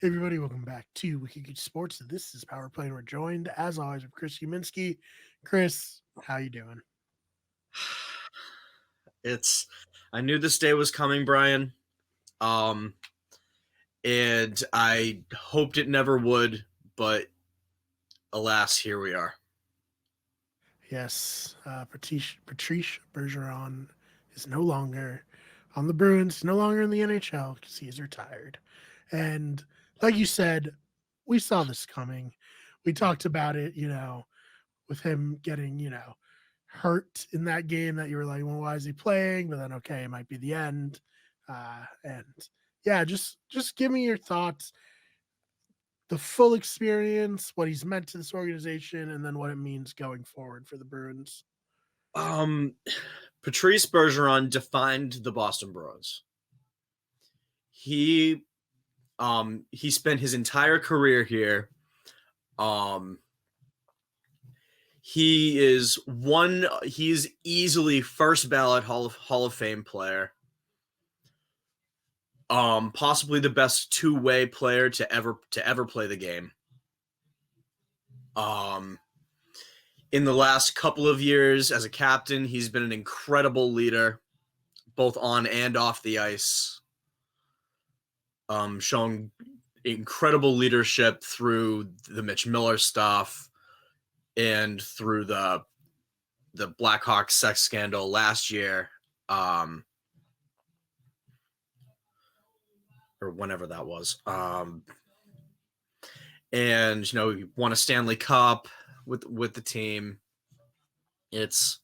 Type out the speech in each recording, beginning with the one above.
Hey everybody, welcome back to Wiki Geek Sports. This is Power Play, and we're joined, as always, with Chris Uminski. Chris, how you doing? It's I knew this day was coming, Brian. Um and I hoped it never would, but alas, here we are. Yes, Patrice Bergeron is no longer on the Bruins, no longer in the NHL because he is retired. And like you said, we saw this coming. We talked about it, with him getting, hurt in that game that you were like, well, why is he playing? But then, okay, it might be the end. And yeah, just give me your thoughts, the full experience, what he's meant to this organization, and then what it means going forward for the Bruins. Um Patrice Bergeron defined the Boston Bruins. He he spent his entire career here. Um he's easily first ballot Hall of Fame player. Possibly the best two-way player to ever play the game. Um in the last couple of years as a captain, he's been an incredible leader, both on and off the ice, showing incredible leadership through the Mitch Miller stuff and through the Blackhawks sex scandal last year, or whenever that was. And he won a Stanley Cup with the team. It's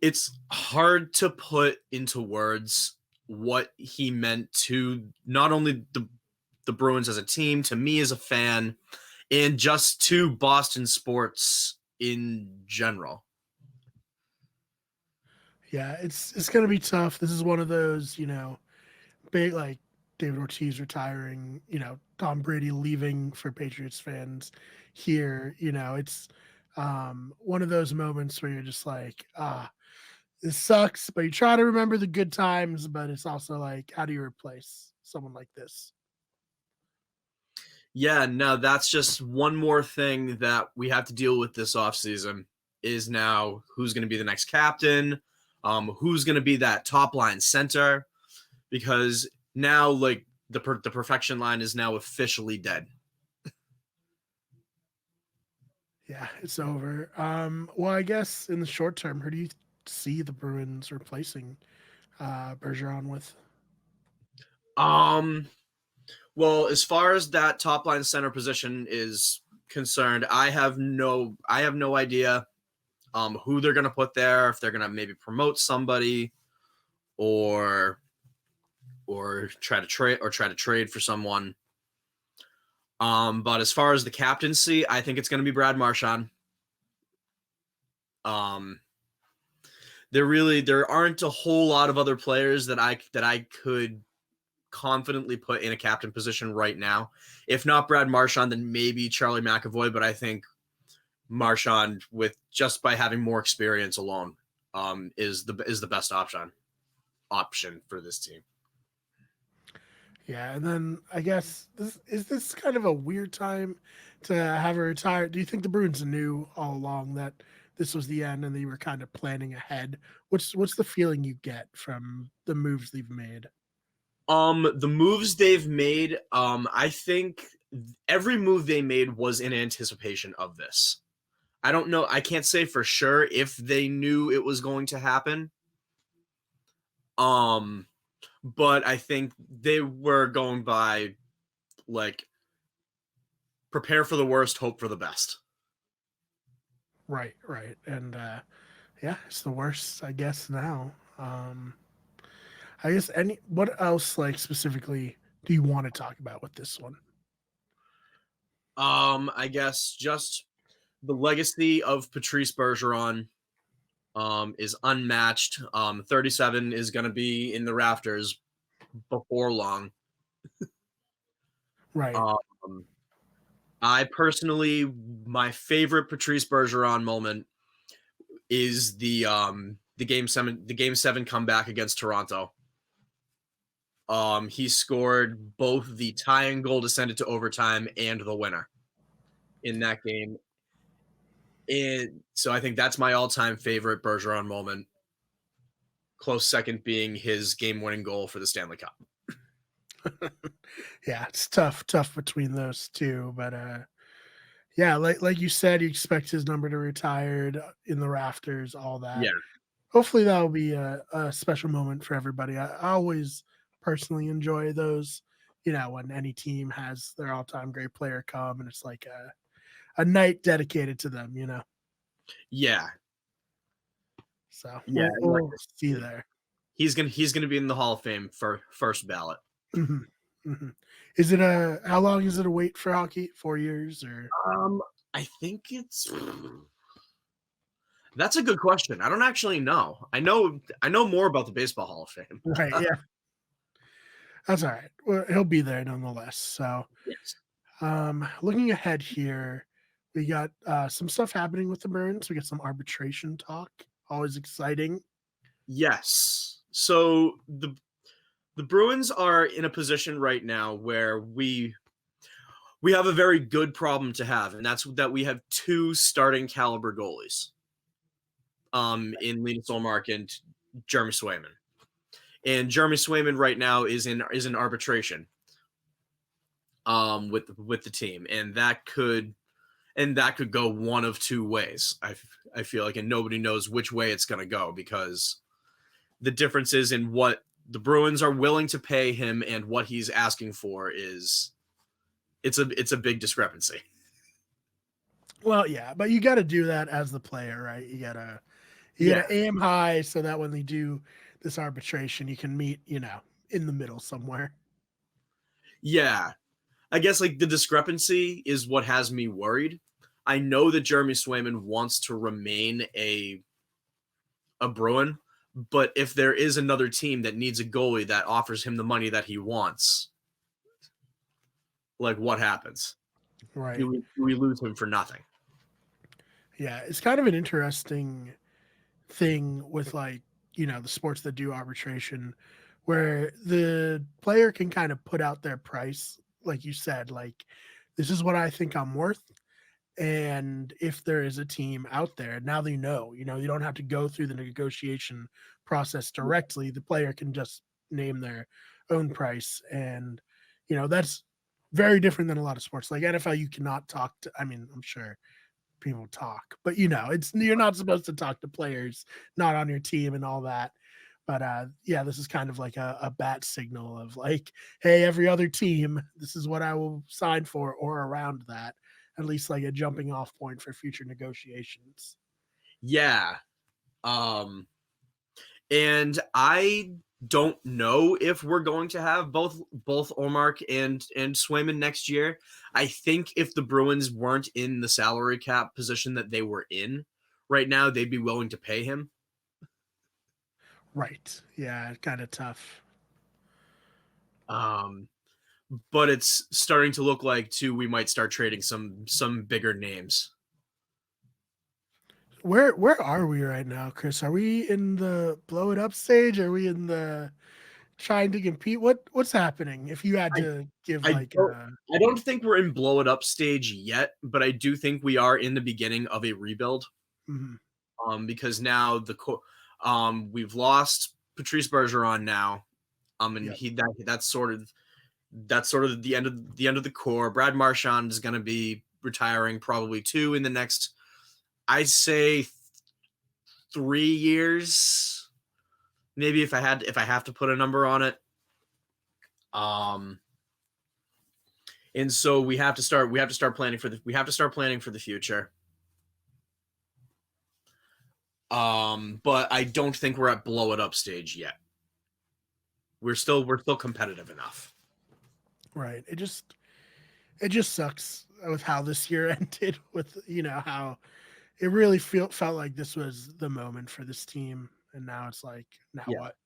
it's hard to put into words what he meant to not only the Bruins as a team, to me as a fan, and just to Boston sports in general. Yeah, it's gonna be tough. This is one of those, big like David Ortiz retiring, Tom Brady leaving for Patriots fans here. It's one of those moments where you're just like, this sucks, but you try to remember the good times, but it's also like, how do you replace someone like this? Yeah, no, that's just one more thing that we have to deal with this offseason is now who's going to be the next captain, who's going to be that top line center, because now like the perfection line is now officially dead. Yeah, it's over. Well, I guess in the short term, who do you see the Bruins replacing Bergeron with? Um, well, as far as that top line center position is concerned, I have no idea who they're gonna put there, if they're gonna maybe promote somebody or try to trade for someone. But as far as the captaincy, I think it's gonna be Brad Marchand. Um, there aren't a whole lot of other players that I could confidently put in a captain position right now. If not Brad Marchand, then maybe Charlie McAvoy. But I think Marchand, with just by having more experience alone, is the best option for this team. Yeah, and then I guess this kind of a weird time to have her retire. Do you think the Bruins knew all along that this was the end and they were kind of planning ahead? What's the feeling you get from the moves they've made? The moves they've made, I think every move they made was in anticipation of this. I don't know. I can't say for sure if they knew it was going to happen. Um, but I think they were going by like prepare for the worst, hope for the best. Right, right, and yeah, it's the worst, I guess now. I guess any what else like specifically do you want to talk about with this one? I guess just the legacy of Patrice Bergeron is unmatched. 37 is going to be in the rafters before long. Right. Um, I personally, my favorite Patrice Bergeron moment is the game seven comeback against Toronto. He scored both the tying goal to send it to overtime and the winner in that game. And so I think that's my all-time favorite Bergeron moment. Close second being his game-winning goal for the Stanley Cup. Yeah, it's tough between those two, but yeah, like you said, you expect his number to retired in the rafters, all that. Yeah. Hopefully, that'll be a special moment for everybody. I always personally enjoy those. When any team has their all-time great player come, and it's like a night dedicated to them. Yeah. So Yeah. Like we'll see there. he's gonna be in the Hall of Fame for first ballot. Hmm. Hmm. Is it how long is it a wait for hockey? 4 years or Um, I think it's that's a good question. I don't actually know. I know more about the Baseball Hall of Fame. right? Yeah, that's all right. Well, he'll be there nonetheless. So, Yes. looking ahead here, we got some stuff happening with the Bruins. We got some arbitration talk. Always exciting. Yes. So the Bruins are in a position right now where we have a very good problem to have, and that's that we have two starting caliber goalies. In Linus Ullmark and Jeremy Swayman. And Jeremy Swayman right now is in arbitration with the team, and that could go one of two ways. I feel like, and nobody knows which way it's going to go because the differences in what the Bruins are willing to pay him and what he's asking for is it's a big discrepancy. Well, yeah, but you got to do that as the player, right? You Yeah. gotta aim high so that when they do this arbitration, you can meet, in the middle somewhere. Yeah. I guess like the discrepancy is what has me worried. I know that Jeremy Swayman wants to remain a Bruin, but if there is another team that needs a goalie that offers him the money that he wants, like what happens? Right. Do we lose him for nothing? Yeah, it's kind of an interesting thing with like, the sports that do arbitration where the player can kind of put out their price, like you said, like this is what I think I'm worth. And if there is a team out there, now they know, you don't have to go through the negotiation process directly. The player can just name their own price. And, that's very different than a lot of sports. Like NFL, you cannot talk to, I mean, I'm sure people talk, but it's you're not supposed to talk to players not on your team and all that. But yeah, this is kind of like a bat signal of like, hey, every other team, this is what I will sign for or around that, at least like a jumping off point for future negotiations. Yeah. Um, and I don't know if we're going to have both Ormark and Swayman next year. I think if the Bruins weren't in the salary cap position that they were in right now, they'd be willing to pay him. Right. Yeah, kind of tough. Um, but it's starting to look like too we might start trading some bigger names. Where are we right now, Chris? Are we in the blow it up stage? Are we in the trying to compete? What's happening? If you had I to give I like don't I don't think we're in blow it up stage yet, but I do think we are in the beginning of a rebuild. mhm, Because now we've lost Patrice Bergeron now. And yep. that's sort of the end of the core. Brad Marchand is going to be retiring probably too in the next, I'd say 3 years, maybe if I have to put a number on it. And so we have to start planning for the future. But I don't think we're at blow it up stage yet. We're still competitive enough. Right. It just sucks with how this year ended with how it really felt like this was the moment for this team, and now it's like now Yeah. what?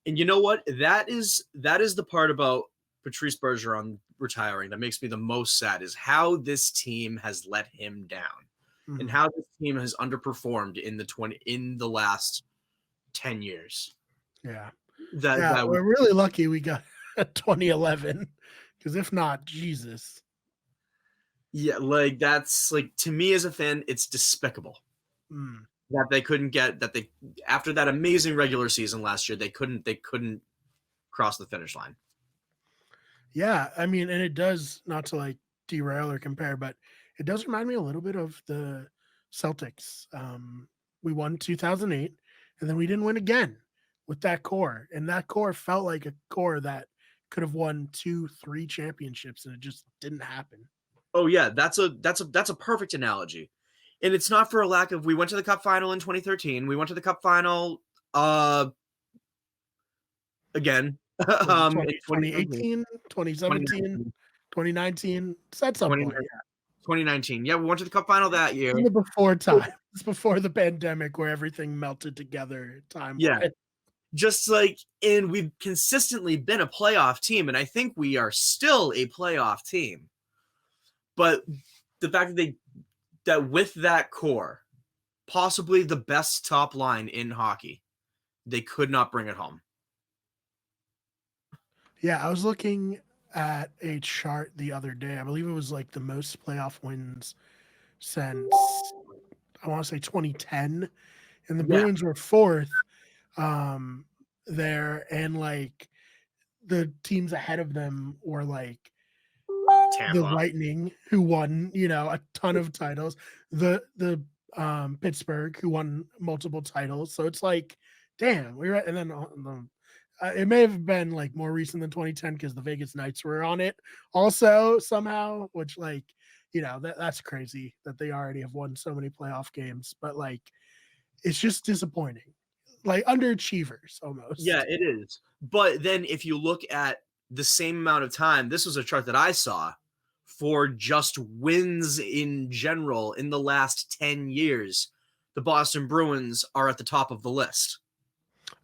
And you know what? That is the part about Patrice Bergeron retiring that makes me the most sad is how this team has let him down and Mhm. how this team has underperformed in the last 10 years. Yeah, That yeah. that We're really lucky we got 2011. Because if not, Jesus. Yeah, like that's like to me as a fan, it's despicable Mm. that they couldn't get that they after that amazing regular season last year, they couldn't cross the finish line. Yeah, I mean, and it does, not to like derail or compare, but it does remind me a little bit of the Celtics. We won 2008, and then we didn't win again with that core, and that core felt like a core that could have won 2, 3 championships, and it just didn't happen. Oh yeah, that's a perfect analogy. And it's not for a lack of we went to the cup final in 2013. We went to the cup final again Was it in 2017. 2018, 2017, 2019? It's at some point, yeah. 2019. Yeah, we went to the cup final that year. In the before time. It's before the pandemic where everything melted together time. Yeah. Just like, and we've consistently been a playoff team, and I think we are still a playoff team. But the fact that with that core, possibly the best top line in hockey, they could not bring it home. Yeah, I was looking at a chart the other day. I believe it was like the most playoff wins since I want to say 2010, and the Bruins were fourth there, and like the teams ahead of them were like Tampa. the Lightning, who won, a ton of titles, the Pittsburgh, who won multiple titles. So it's like, damn, we were, and then it may have been like more recent than 2010 because the Vegas Knights were on it also somehow, which like, that's crazy that they already have won so many playoff games, but like, it's just disappointing, like underachievers almost. Yeah, it is. But then if you look at the same amount of time, this was a chart that I saw for just wins in general in the last 10 years. The Boston Bruins are at the top of the list.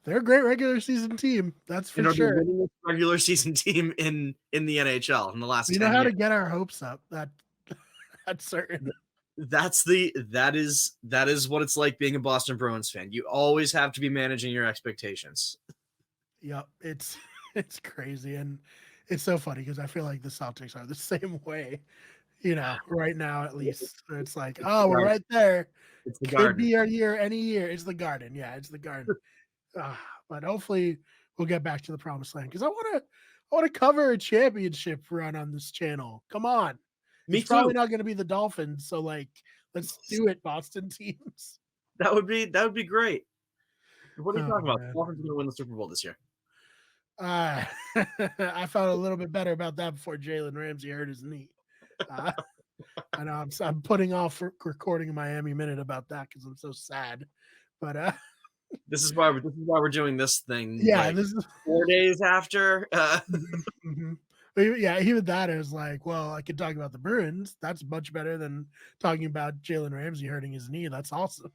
They're a great regular season team. That's for sure. The winningest regular season team in the NHL in the last 10 years. You know how to get our hopes up. That's certain. That is what it's like being a Boston Bruins fan. You always have to be managing your expectations. Yep, it's crazy, and it's so funny because I feel like the Celtics are the same way, right now at least. It's like, oh, we're right there. It's the Could Garden. be our year any year. It's the Garden. Yeah, it's the Garden. But hopefully we'll get back to the promised land because I want to cover a championship run on this channel. Come on. It's probably not going to be the Dolphins, so like, let's do it, Boston teams. That would be great. What are you talking about? Man. The Dolphins are going to win the Super Bowl this year. I felt a little bit better about that before Jalen Ramsey hurt his knee. I know I'm putting off recording a Miami Minute about that because I'm so sad. But this is why we're doing this thing. Yeah, like, this is 4 days after. Mm-hmm. Yeah, even that is like, well, I could talk about the Bruins. That's much better than talking about Jalen Ramsey hurting his knee. That's awesome.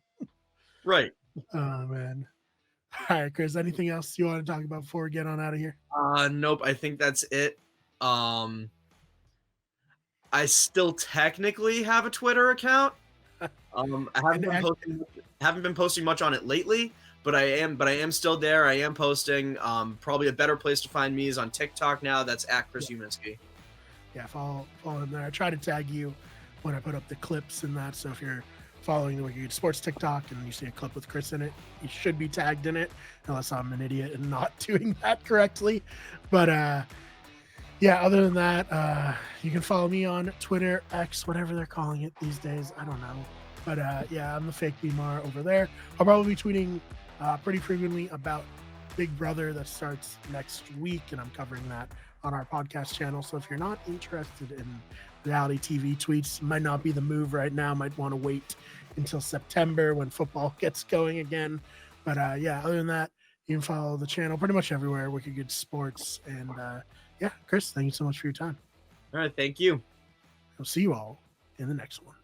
Right. Oh man. All right, Chris, anything else you want to talk about before we get on out of here? Nope, I think that's it. I still technically have a Twitter account. I haven't been posting much on it lately, but I am still there. I am posting. Probably a better place to find me is on TikTok now. That's at Chris Uminski. Yeah, follow him there. I try to tag you when I put up the clips and that. So if you're following the Wicked Sports TikTok and you see a clip with Chris in it, you should be tagged in it, unless I'm an idiot and not doing that correctly. But yeah, other than that, you can follow me on Twitter, X, whatever they're calling it these days. I don't know. But yeah, I'm the fake BMAR over there. I'll probably be tweeting pretty frequently about Big Brother that starts next week, and I'm covering that on our podcast channel. So if you're not interested in reality TV tweets, might not be the move right now. Might want to wait until September when football gets going again. But yeah, other than that, you can follow the channel pretty much everywhere, Wicked Good Sports. And yeah, Chris, thank you so much for your time. All right, thank you. I'll see you all in the next one.